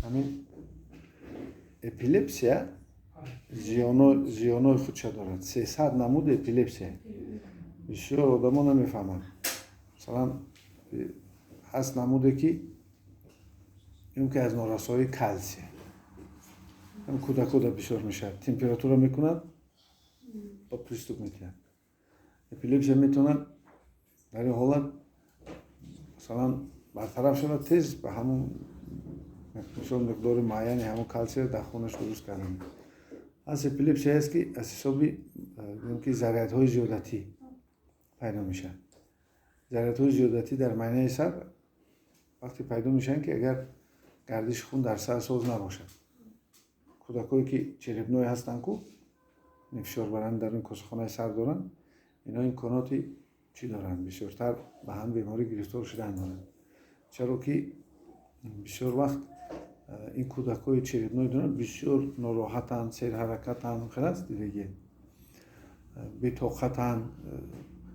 همین اپیلپسیا زیانای خودشا دارد. 300 نمود اپیلپسیا. بسیار آدم ها نمیفهمند. مثلا هست نموده که این که از نارسایی کلسیه. این کودک‌ها بسیار میشه. تمپراتور میکنند با پریستوپ میکنند. اپیلپسیا میتونن در این حالت مثلا برطرف شده تیز به همون مثلا مقدار معینی همون کلسیم در خونش درست کردن. از اپیلپسی هست که از حسابی که ذرات‌های زیادتی پیدا میشن. ذرات‌های زیادتی در معنی سر وقتی پیدا میشن که اگر گردش خون در سر ساز نباشه. کودکایی که چربنوی هستن کو فشار برند در این کسخانه سر دارن، اینا امکاناتی چی دارن؟ بسیارتر به هم بیماری گرفتار شدن دارن. چرا که بسیار وقت این کودکای چربنوی دارن بسیار ناراحتن، سیر حرکتن، خلاص دیگه بی‌طاقتن،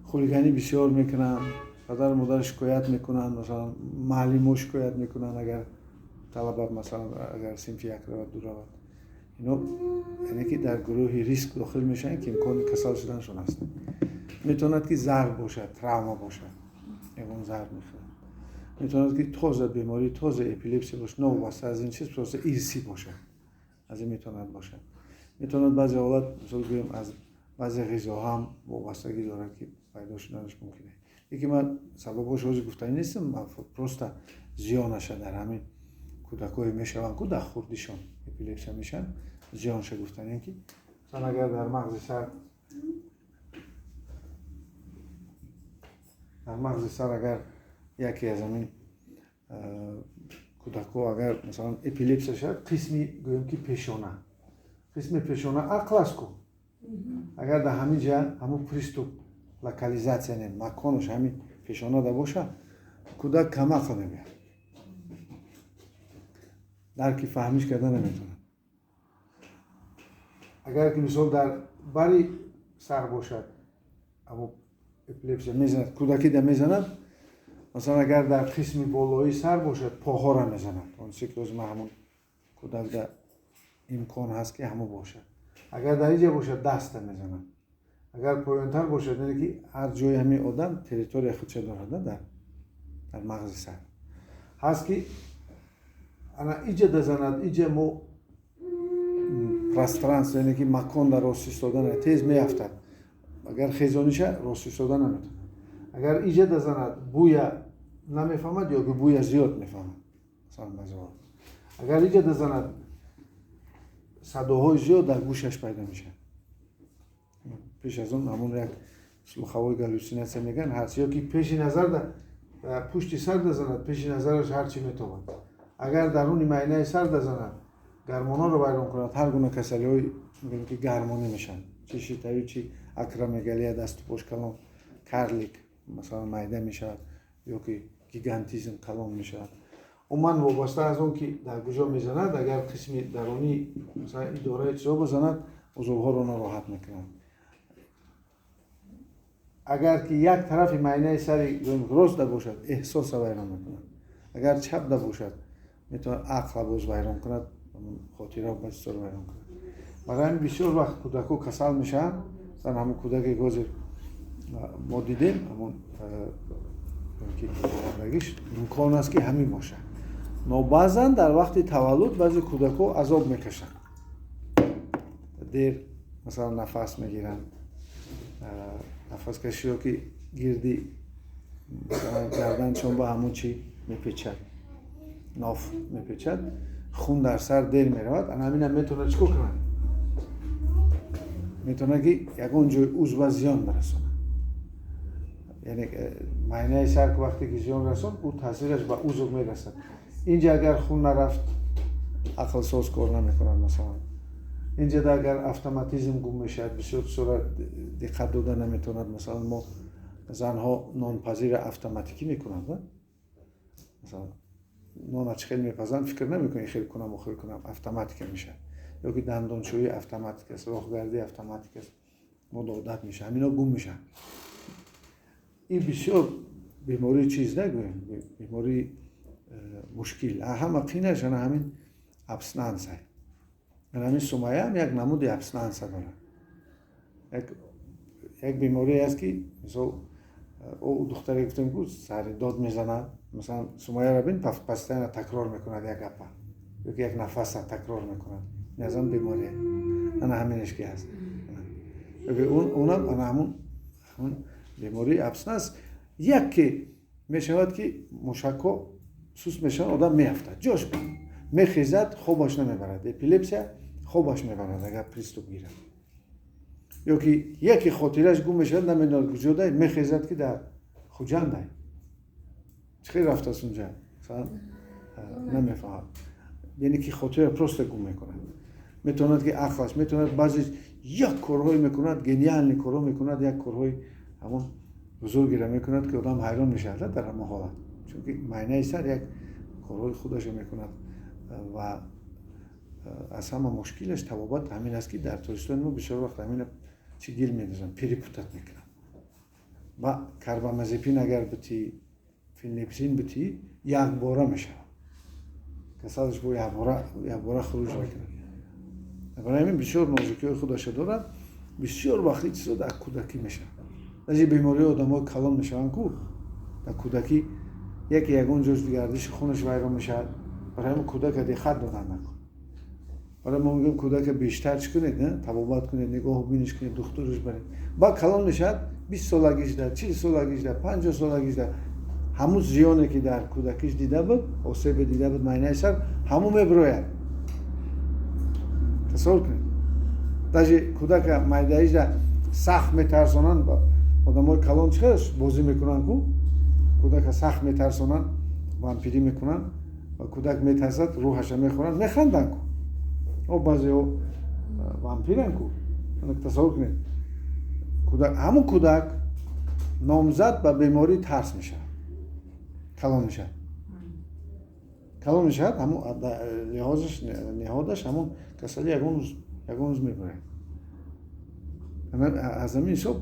خودگانی بسیار میکنن، پدر مادر شکایت میکنن، مثلا معلم شکایت میکنن اگر طلبه مثلا اگر صنف یک رود دو رود. اینا یعنی که در گروه ریسک داخل میشن که امکان کسل شدنشون هست. میتوند که ضرب باشه، تروما باشه، اون ضرب میخوره. میتوند که تازه بیماری، تازه اپیلپسی باشه، نوبسته از این چیز تازه ایرسی باشه. از این میتوند باشه. میتوند بعضی حالات مثلا بگیم از بعضی غذا هم وابستگی داره که پیدا شدنش ممکنه. یکی من سببش روزی گفتنی نیستم، من پروستا زیانش در همین کودکای میشوند که در خوردیشون اپیلپسی میشن، زیانش گفتنی که مثلا اگر در مغز سر اگر یکی از همین کودک‌ها اگر مثلا اپیلپسی شد، قسمی گویم که پیشانه عقل است کو. اگر در همین جا همون پریستوپ لوکالیزاسیون مکانش همین پیشانه دا باشه، کودک کم عقل میشه. درکی فهمیش کردن نمیتونه. اگر که مثلا در باری سر باشد، اما اپیلپسی میزند، کودکی دا میزند، مثلا اگر در قسم بالایی سر باشد، پاها را میزند. اون سیکلوز همون کودک دا امکان هست که همون باشد. اگر در اینجا باشد دست میزند. اگر پایینتر باشد، یعنی که هر جای همین آدم تریتوری خودش دارد در مغز سر. هست که انا اینجا دزند، اینجا مو پراسترانس یعنی که مکان در راست ایستادن تیز میافتد. اگر خیزانی شه راست ایستادن نمیتونه. اگر اینجا دزند بویا نمیفهمد یا که بویا زیاد میفهمد. مثلا بازار. اگر اینجا دزند صداهای زیاد در گوشش پیدا میشه. پیش از اون همون یک سلوخوای گلوسیناسیون میگن هست یا که پیش نظر در پشت سر دزند، پیش نظرش هر چی میتواند. اگر درون معاینه سر دزند، گرمانا رو بیرون کند، هر گونه کسلی‌های میگن که گرمانی میشن. چی شیطایی چی اکرومگالی دست و پشت کلام، کارلیک مثلا معده میشود یا که گیگانتیزم کلام میشود. عموما وابسته از اون که در کجا میزند، اگر قسم درونی مثلا اداره چیزا بزند، عضوها رو ناراحت میکنند. اگر که یک طرف معاینه سری راست باشد، احساس بیان میکند. اگر چپ باشد، میتونه عقل باز بیان کند، خاطره و بسیار بیان کند. برای همین بسیار وقت کودک‌ها کسل میشن، مثلا همون کودک گازی ما دیدیم، همون که بگیش امکان است که همین باشه. بعضا در وقت تولد بعضی کودک‌ها عذاب میکشن. دیر مثلا نفس میگیرن. نفس کشی که گردی گردنشون با همون چی میپیچد، ناف میپیچد، خون در سر دیر میرود. همین هم میتونه چیکار کنه؟ میتونه که یکون جای عضو زیان برسونه. یعنی معاینه سر که وقتی که زیان رسون، او تاثیرش به عضو میرسد. اینجا اگر خون نرفت، عقل ساز کار نمیکنه مثلا. اینجا اگر اتوماتیزم گم میشه، بسیار صورت دقت دادن نمیتوند. مثلا ما زنها نانپذیر اتوماتیکی میکنند. مثلا نان چه خیلی میپزن فکر نمیکنه خیلی کنم و خیلی کنم، اتوماتیک میشه. یا که دندانشویی اتوماتیک است، راهگردی اتوماتیک است، عادت میشه. همینا گم میشن. این بسیار بیماری چیز نگویم، بیماری مشکل. همه قینش همین ابسنانس است. همین سومایه هم یک نمود ابسنانس داره. یک بیماری است که مثلا او دختری گفتم بود سر داد میزند، مثلا سومایه را بین پستان تکرار میکند یک گپا یا یک نفس تکرار میکند. نظام بیماری انا همینش که هست. اونم انا همون بیماری ابسنانس یک که میشود که مشکو سوس میشن آدم میافتد جاش میخیزد خوابش نمیبرد. اپیلپسیا خوابش میبرد اگر پریستوپ گیرد. یا که یکی خاطرش گم میشد نمیداند کجا ده میخیزد که در خوجند ده چخیلی رفته است اونجا مثلا نمیفهم. یعنی که خاطر پروست گم میکنه. میتوند که اخلاص میتوند بعضی یک کارهای میکند گنیال کارها میکند یک کارهای همون بزرگی را میکند که آدم حیران میشه در همه حالت. چون که معنی سر یک کارهای خودش میکند و از همه مشکلش تبابت همین است که در تاجیکستان ما بسیار وقت همین چی گیر میدازن پریپوتات میکنن و کربامازپین اگر بتی فینپسین بتی یک باره میشه کسادش با یک باره خروج میکنه. برای همین بسیار نازکی خودش دارد. بسیار وقتی چیزا در کودکی میشه. از این بیماری آدم ها کلان میشن کو در کودکی یکی یگون جز گردش خونش ویران میشه. برای همین کودک دی خط دادن نکن. برای ما میگیم کودک بیشتر چی کنید نه تبابت کنید نگاه بینش کنید دکترش برید با کلان میشد 20 سالگیش ده 40 سالگیش ده 50 سالگیش ده همون زیانی که در کودکیش دیده بود آسیب دیده بود معنی سر همون میبروید. تصور کنید داشت کودک مایدهیش ده سخت میترسونن با آدمای کلان چیکارش بازی میکنن کو کودک سخت میترسونن وامپیری میکنن و کودک میترسد روحش میخورن میخندن کو او بعضی او وامپیرن کو. تصور کنید کودک همون کودک نامزد به بیماری ترس میشه کلان میشه همون نهادش همون کسلی یگون روز میبره. از همین حساب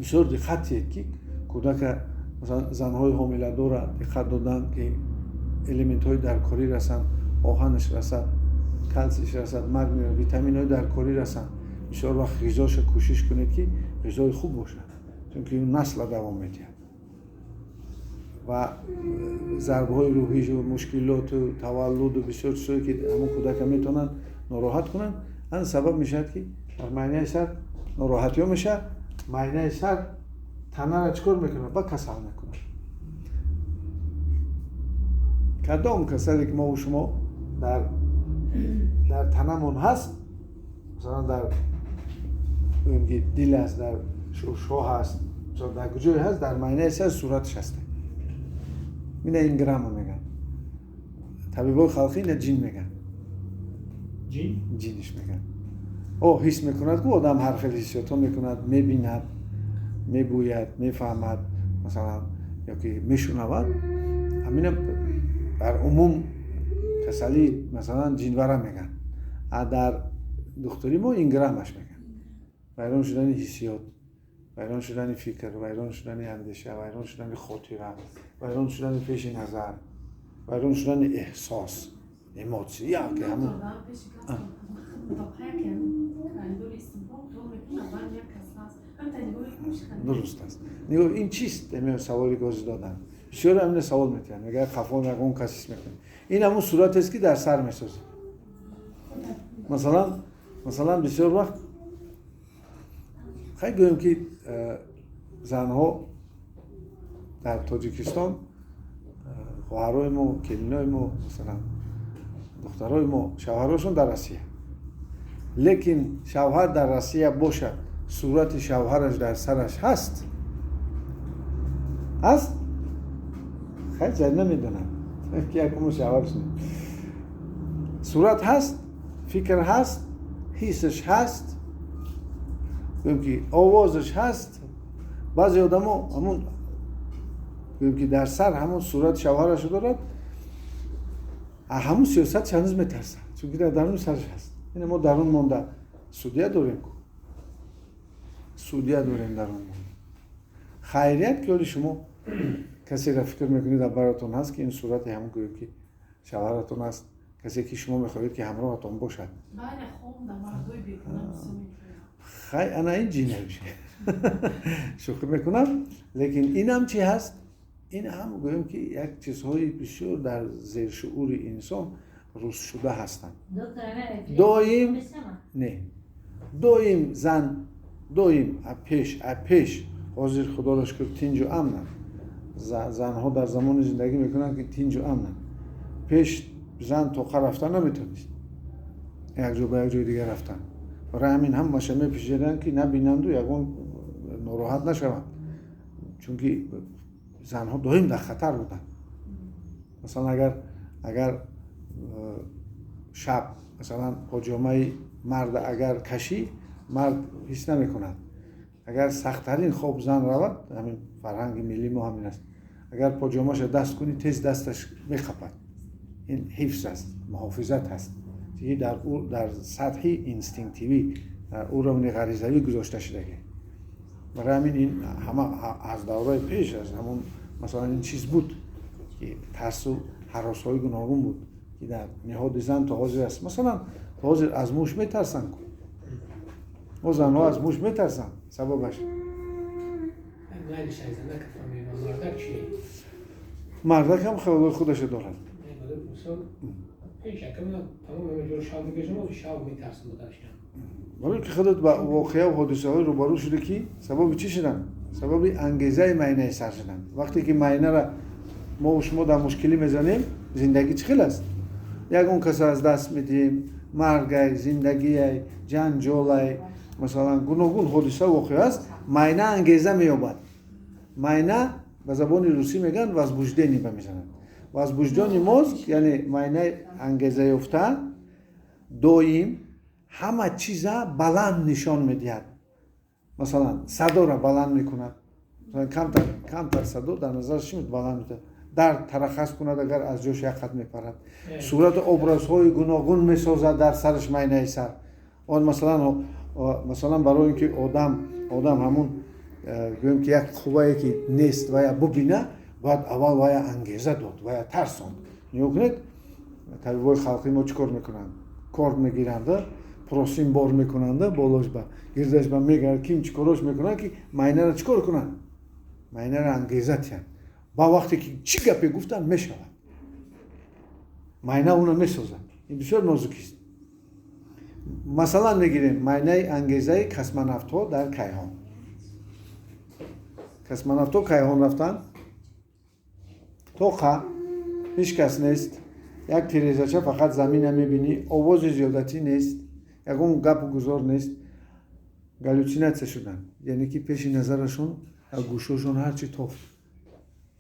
بسیار دقتیه که کودک مثلا زنهای حامله داره دقت دادن که الیمنت های درکاری رسن آهنش رسد کلسیش رسد مگنیز ویتامین های درکاری رسن. بسیار وقت غذاش کوشش کنید که غذای خوب باشه چون که اون نسل دوام میده و ضربه های روحی و مشکلات و تولد و بسیار چیزایی که همون کودک میتونن ناراحت کنن این سبب میشه که در معنی سر ناراحتی ها میشه معنی سر تنه را چکار میکنه با کسل میکنه. کدام کسلی که ما و شما در تنمون هست مثلا در دل هست در شوشا هست مثلا در کجای هست در معنی سر صورتش هسته اینه این گرام میگن طبیبای خلقی اینه جین میگن جینش میگن او حس میکند که آدم هر خیلی حسیاتو میکند میبیند میبوید میفهمد مثلا یا که میشنود همینه در عموم کسلی مثلا جینوره میگن در دکتری ما این گرامش میگن ویران شدن حسیات ویران شدن فکر ویران شدن اندیشه ویران شدن خاطره ویران شدن پیش نظر ویران شدن احساس ایموسی یا که همون درست است. نگاه این چیست؟ من سوالی گذاشته دادم. بسیار همین سوال میتونم. اگر خفا نگون کسیش میکنه. این همون صورت است که در سر میسازه. مثلا بسیار وقت خیلی گویم که زنها در تاجیکستان خواهرای ما کلینای ما مثلا دخترای ما شوهراشون در روسیه لیکن شوهر در روسیه باشه صورت شوهرش در سرش هست خیلی زد نمیدونم که یکمون شوهرش صورت هست فکر هست حسش هست بگیم که آوازش هست. بعضی آدم ها همون بگیم که در سر همون صورت شوهرش دارد همون سیاست هنوز میترسن چون که در درون سرش هست. این ما درون مونده سودیه داریم درون مونده خیریت که شما کسی را فکر میکنید در براتون هست که این صورت همون گویم که شوهرتون هست کسی که شما میخواهید که همراهتان باشد. بله خوندم مردوی بیکنم خیلی انا این جی نمیشه. شوخی میکنم، لیکن این هم چی هست؟ این هم گویم که یک چیزهای بسیار در زیر شعور انسان روز شده هستند. دایم نه، دایم زن دایم اپیش حاضر خدا را شکر تینج و امنن. زنها در زمان زندگی میکنن که تینج و امنن. پیش زن تا آخر رفتن نمیتونست، یک جا به یک جای دیگر رفتن. برای همین هم مشمه پیش جدن که نبینند و یکون ناراحت نشوند، چون که زنها دائم در خطر بودن. مثلا اگر شب مثلا پاجامه مرد اگر کشی، مرد حس نمی کند. اگر سخت‌ترین خواب زن رود، همین فرهنگ ملی ما همین است، اگر پاجامه‌اش دست کنی تیز دستش میخپد. این حفظ است، محافظت هست، دیگه در سطحی اینستینکتیوی، در اون غریزوی گذاشته شده. برای همین این همه از دوره پیش از همون مثلا این چیز بود که ترس و هراس‌های گوناگون بود که در نهاد زن تا حاضر است. مثلا تا حاضر از موش میترسن، و زنها از موش میترسن. سببش مردک هم خیلی خودش دارد. ولی که خودت با واقعه و حادثه های روبرو شده که سبب چی شدن؟ سبب انگیزه معنی سر شدن. وقتی که معنی را ما و شما در مشکلی میزنیم، زندگی چه خیلی است؟ اون کس از دست میدیم، مرگ، زندگی، جنجال، مثلا گوناگون حادثه واقعه است. معنی انگیزه مییابد. معنی به زبان روسی میگن возбуждение میزنن. возбуждение مغز یعنی معنی انگیزه یافته دائم همه چیزا بلند نشان میدهد. مثلا صدا را بلند میکند. کمتر صدا در نظرش چی بلند میده؟ در ترخص کند اگر از جوش یک خط میپرد. صورت ابرازهای گوناگون میسازد در سرش معنی سر. اون مثلا برای اینکه آدم همون گویم که یک خوبه که نیست و یا ببینه، باید اول و یا انگیزه داد و یا ترساند. نیا کنید طبیبای خلقی ما چیکار میکنند؟ کارت میگیرند، پروسیم بار میکنند، بالاش با گردش با میگرد کیم چیکارش میکنند که معنی را چیکار کنند؟ معنی را انگیزه تیند. با وقتی که چی گپی گفتن میشود، معنی اونو میسازد. این بسیار نازکی است. مثلا میگیریم معنی انگیزه کسمونوت ها در کیهان. کسمونوت ها کیهان رفتن، توقع هیچ کس نیست، یک تیریزچه فقط زمین میبینی، آواز زیادتی نیست، یکون گپ و گذار نیست، گلوچینت شدن. یعنی که پیش نظرشون گوشوشون هرچی توف.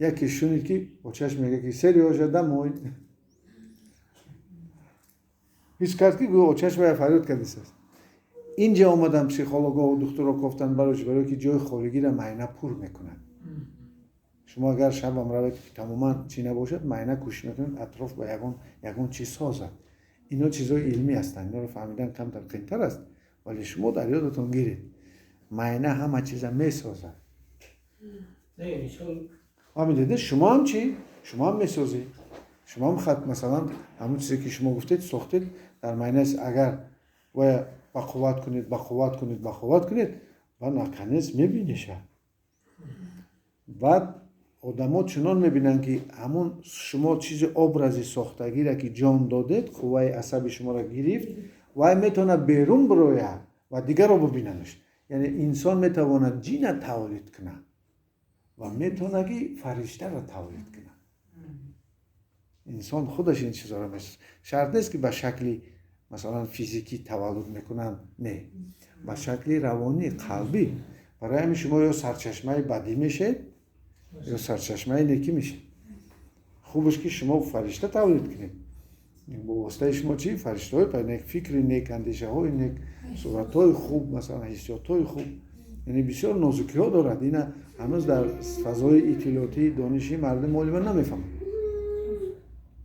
یکی شونید که با چشم میگه که سری ها شده موید. هیچ کرد که گوه چشم باید فریاد کردیست است. اینجا آمدن پسیخولوگا و دکترها گفتن برای که جای خارگی را معنی پر میکنن. شما اگر شب هم روید که تماما چی نباشد، معنی کوشش میکنید اطراف با یکون چیز سازد. اینا چیزای علمی هستن، اینا رو فهمیدن کم در قیمتر است، ولی شما در یادتون گیرید معنی همه چیز میسازد. آمیدید شما هم چی؟ شما هم میسازید. شما هم خط مثلا همون چیزی که شما گفتید ساختید در معنی است. اگر و بقوت کنید و ناکنیز میبینیشه. بعد آدم‌ها چنان میبینن که همون شما چیز ابرازی ساختگی را که جان دادید، قوه عصبی شما را گرفت و میتونه بیرون بروید و دیگر رو ببیننش. یعنی انسان میتواند جین تولید کنه و میتونه که فرشته را تولید کنه. انسان خودش این چیزا را میسازه. شرط نیست که به شکلی مثلا فیزیکی تولد میکنن، نه، به شکلی روانی قلبی. برای همین شما یا سرچشمه بدی میشید یا سرچشمه نیکی میشید. خوبش که شما فرشته تولید کنید. با واسطه شما چی؟ فرشته های پیدا، نیک فکر، نیک اندیشه های، نیک صورت های خوب، مثلا حسیات های خوب. یعنی بسیار نازکی ها دارد. این هنوز در فضای اطلاعاتی دانشی مردم معلومه نمیفهمند.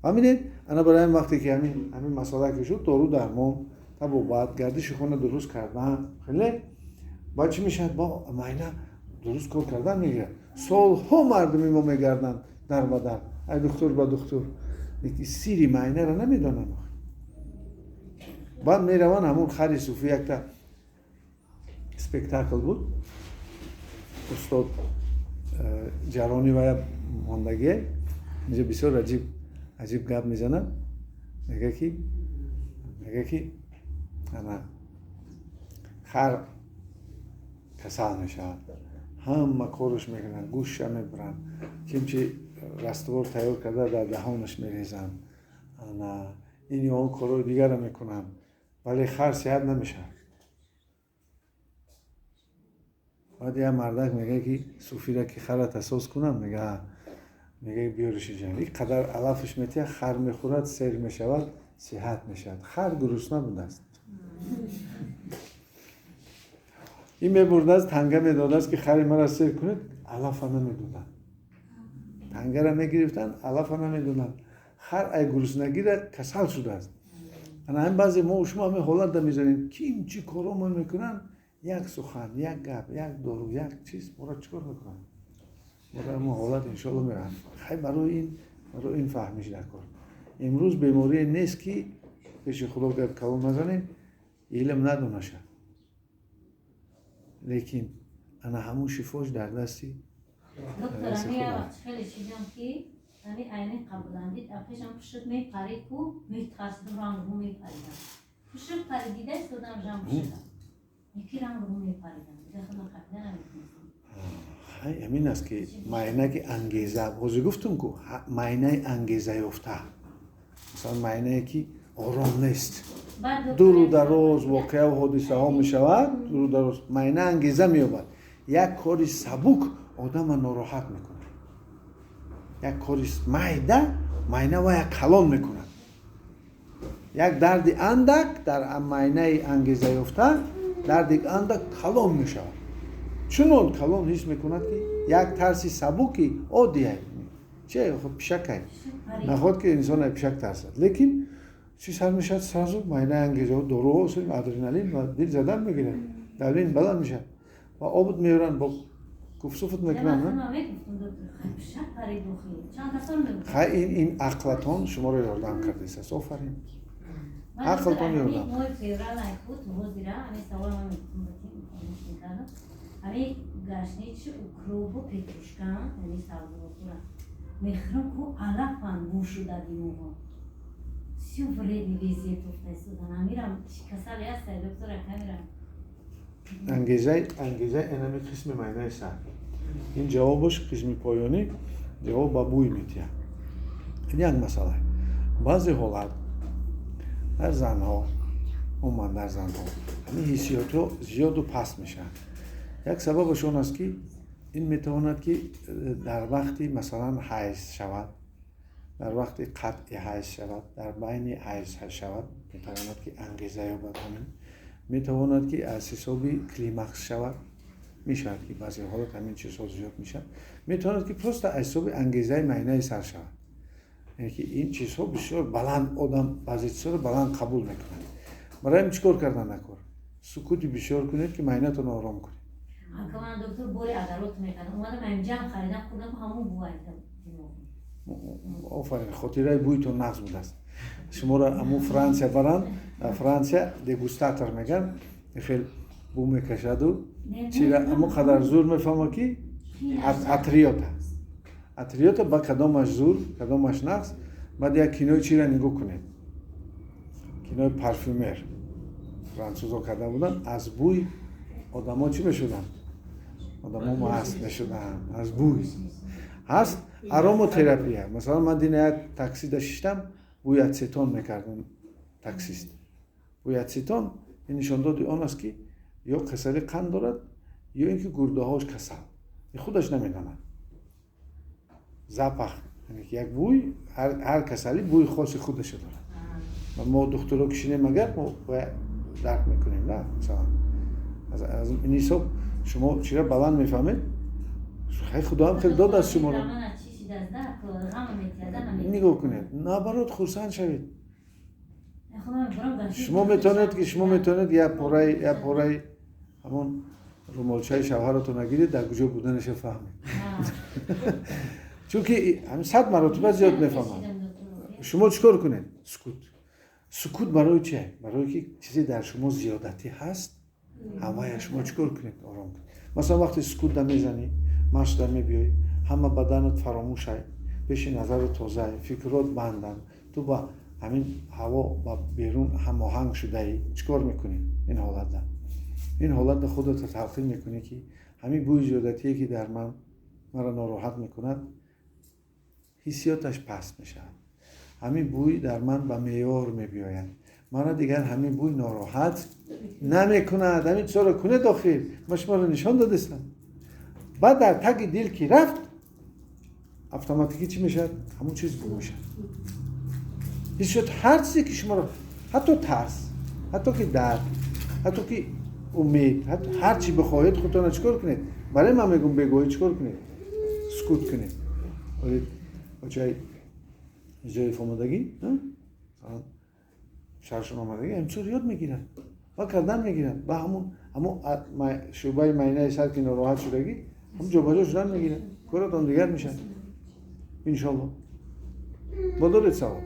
همینه انا برای این وقتی که همین مسئله که شد دارو درمان تا بعد گردش خونه درست کردن خیلی بعد چی میشه؟ با معنی درست کار کردن میگه سالها مردمی ما میگردن در و در ای دکتر با دکتر یکی سیری معنی را نمیدونن. بعد میروان همون خری صوفی یک تا اسپکتاکل بود استاد جرانی و ماندگی اینجا بسیار عجیب گپ میزنن میگه که انا خر کسل میشود همه کارش میکنن گوشش میبرن کمچی رستور تیار کرده در دهانش میریزن انا این یا اون کارو دیگر رو میکنن ولی خر صحت نمیشه. بعد یه مردک میگه که صوفی را که خر تساس کنم میگه بیارش جان این قدر علفش میتیه خر میخورد سیر میشود صحت میشود خر گرسنه بوده است این میبرده است تنگه میداده است که خر مرا سیر کنید علف نمیدونن تنگه را میگرفتن علف نمیدونن خر ای گرسنگی را کسل شده است. انا این بعضی ما و شما همه حالت میزنیم که این چی کارو میکنن یک سخن یک گپ یک دارو یک چیز مرا چیکار میکنن مرا ما حالت انشالله میرن خیلی برای این فهمیش نکن. امروز بیماری نیست که پیش خدا گپ کلام نزنیم علم ندونشه لیکن انا همون شفاش در دستی دکتر همه خیلی چیزم که همه عینه قبولندید افش هم پشت میپرید و میتخصد رنگ رو میپریدم پشت پریدیده استودم جمع شدم یکی رنگ رو میپریدم داخل قبله نمیتونستم همین است که معنی که انگیزه بازی گفتم که معنی انگیزه یافته مثلا معنی که آرام نیست دور و دراز واقعه و حادثه ها می شود دور و دراز معنی انگیزه می یابد یک کاری سبک آدم ناراحت میکنه یک کاری معنی و یک کلان میکنه یک درد اندک در معنی انگیزه یافته درد اندک کلان می شود چون کلان حس میکند که یک ترسی سبکی عادیه چه خب پیشک نخواد که انسان پیشک ترسد لیکن چی سر میشد سازو معنی انگیزه و درو و ادرنالین و دل زدن میگیره دلین بلند میشه و آبود میورن با گفت میکنن خیلی این عقلتون شما رو یاردم کرده است آفرین عقلتون یاردم همه گشنیچ اوکروبو پتروشکان یعنی سالوکورا میخرم کو علفان گوشو دادیمو سیو ولی ویزیت افتادن میرم کسال هست دکتر کامیرم انگیزه اینمی قسم معنی است این جوابش قسم پایانی جواب با بوی میتیه این یک مسئله بعضی حالت در زنها عموما در زنها همین حسیاتو زیاد و پست میشن یک سببش اون است که این میتواند که در وقتی مثلا حیض شود در وقتی قطع حیض شود در بین حیض شود میتواند که انگیزه یابد کنیم میتواند که از حسابی کلیمکس شود میشود که بعضی حالات همین چیزها زیاد میشن میتواند که پروست از حساب انگیزه معنی سر شود یعنی که این چیزها بسیار بلند آدم بعضی چیزها بلند قبول میکنن برای این چیکار کردن نکن سکوتی بسیار کنید که معنیتون آرام کنید من دکتر بوری عضلات میکنم اومدم انجام خریدم خودم همون بویدم آفرین خاطره بویتون نقص بوده است شما را همون فرانسه برن فرانسه دگوستاتور میگن خیلی بو میکشد و چیرا اما قدر زور میفهمه که اتریوتا با کدامش زور کدامش نقص بعد یک کینوی چیرا نگاه کنید کینوی پارفیومر فرانسوزا کرده بودن از بوی آدم ها چی میشدن؟ آدم ها مست میشدن از بوی هست اروموتراپیه مثلا من دین یک تاکسی داشتم بوی اتسیتون میکردم تاکسیست بوی اتسیتون این نشان داد آن است که یا کسلی قند دارد یا اینکه گرده هاش کسل خودش نمیداند زپخ یعنی یک بوی هر کسلی بوی خاص خودش دارد و ما دکترها کشینیم مگر ما درک میکنیم نه مثلا از این حساب شما چرا بلند میفهمید خیلی خدا هم خیلی داد از شما رو نگاه کنید نبرات خرسند شوید شما میتونید یه پاره همون رومالچای شوهرتون نگیرید در کجا بودنش فهمید چون که همین 100 مرتبه زیاد میفهمن شما چیکار کنید سکوت برای چه؟ برای که چیزی در شما زیادتی هست همه شما چیکار کنید؟ آرام کنید. مثلا وقتی سکوت در میزنی مشت در میبیایی همه بدنت فراموش های پیش نظر تازه فکرات بندن تو با همین هوا با بیرون هماهنگ شده ای چیکار میکنی این حالت ده این حالت ده خودت تلقین میکنی که همین بوی زیادتی که در من مرا ناراحت میکند حسیاتش پست میشه همین بوی در من به معیار میبیاید مرا دیگر همین بوی ناراحت نمیکند همین چرا کنه داخل من شما رو نشان دادستم بعد در تگ دل که رفت اتوماتیکی چی میشه همون چیز بو میشه هیچ شد هر چیزی که شما رو حتی ترس حتی که درد حتی که امید حتی هر چی بخواهید خودتان چیکار کنید برای من میگم بگویید چیکار کنید سکوت کنید ولی جای فهمدگی شرشون آمدگی همچور یاد میگیرن و کردن میگیرن و همون شعبه معنی سر که ناراحت شدگی هم جا بجا شدن میگیرن کارتان دیگر میشن انشالله با دارید سوال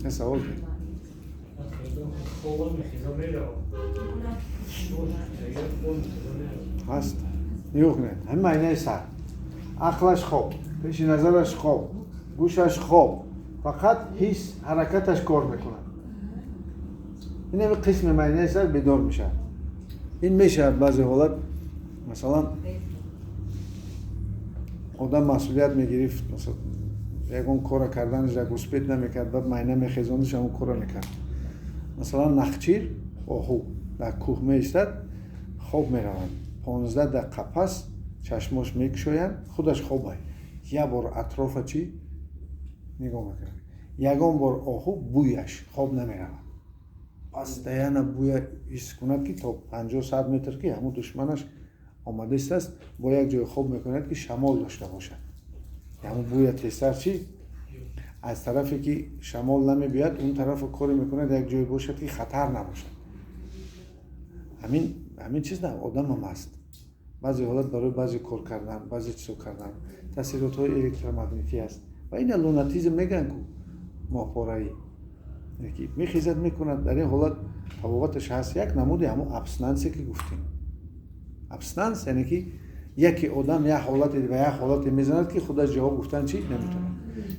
یه سوال کنید هست نیوخ نه همه معنی سر عقلش خوب پیش نظرش خوب گوشش خوب فقط حس حرکتش کار میکنه این همه قسم معنی سر بیدار میشه این میشه بعضی حالت مثلا آدم مسئولیت میگرفت مثلا یکون کار کردنش را گوسپید نمیکرد بعد معنی میخیزاندش همون کار میکرد مثلا نخچیر آهو در کوه میستد خوب میروند 15 در قفس چشماش میکشویند خودش خوبه یه بار اطراف چی نگاه میکنه یکم بار آهو بویش خوب نمیروند پس دیانه بوی ایست کند که تا 50-100 متر که همون دشمنش آمده است با یک جای خوب میکند که شمال داشته باشد همون بوی تیستر چی از طرفی که شمال نمیبیاد اون طرف کاری میکند یک جای باشد که خطر نباشد همین چیز نه آدم هم هست بعضی حالت برای بعضی کار کردن بعضی چیزو کردن تاثیرات های الکترومغناطیسی است و این لوناتیزم میگن که ماهواره‌ای یکی میخیزد میکند در این حالت فواقتش هست یک نمودی همون ابستنسی که گفتیم ابستنس یعنی که یکی آدم یک حالتی و یک حالتی میزند که خودش جواب گفتن چی نمیتونه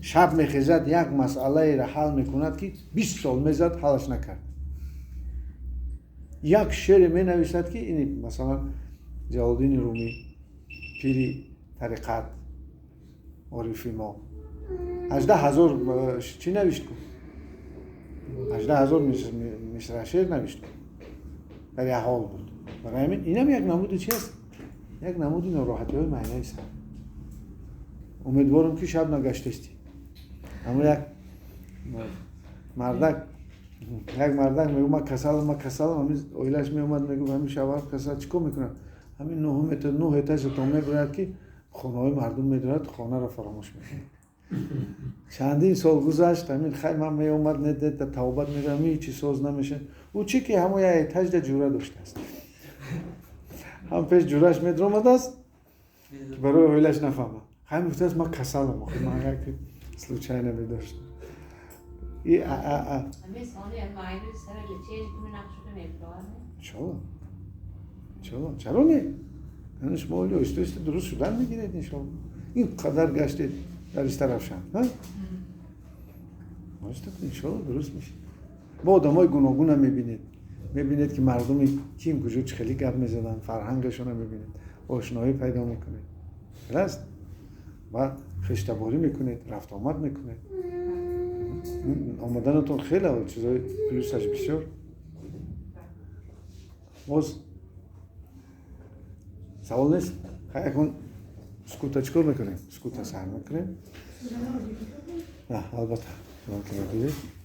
شب میخیزد یک مسئله را حل میکند که 20 سال میزد حلش نکرد یک شعر می نویسد که این مثلا جلالدین رومی پیری طریقت عارفی ما 18,000 چی نوشت کن 18,000 مصرع شعر نوشت کن در یک حال بود برای همین این هم یک نمودی چی است؟ یک نمودی ناراحتی های معنی است امیدوارم که شب نگشتستی اما یک مردک میگو من کسالم همین اویلش میومد میگو همین شب کسال چیکار میکنم همین 9 متر 9 اتاج تا میگوید که خانه های مردم میدارد خانه را فراموش میکنه چندین سال گذشت همین خیلی من میومد ندید توبت میگم هیچی ساز نمیشه او چی که همون یک اتاج در جوره داشته است هم پیش جورش میدرامد است برای اویلش نفهمم همین گفته است من کسالم من یک سلوچای نمیداشت چرا نه؟ یعنی شما است درست شدن میگیرید انشاءالله این قدر گشتید در این طرف شن انشاءالله درست میشه با آدم های گوناگون هم میبینید که مردمی کیم کجا چه خیلی گپ میزدن فرهنگشون هم میبینید آشنایی پیدا میکنید درست؟ و خشتباری میکنید رفت آمد میکنید آمدنتون خیلی چیزای پلوسش بسیار باز سوال نیست خیلی کن سکوتا چکار میکنیم؟ سکوتا سر میکنیم؟ نه البته شما که میکنید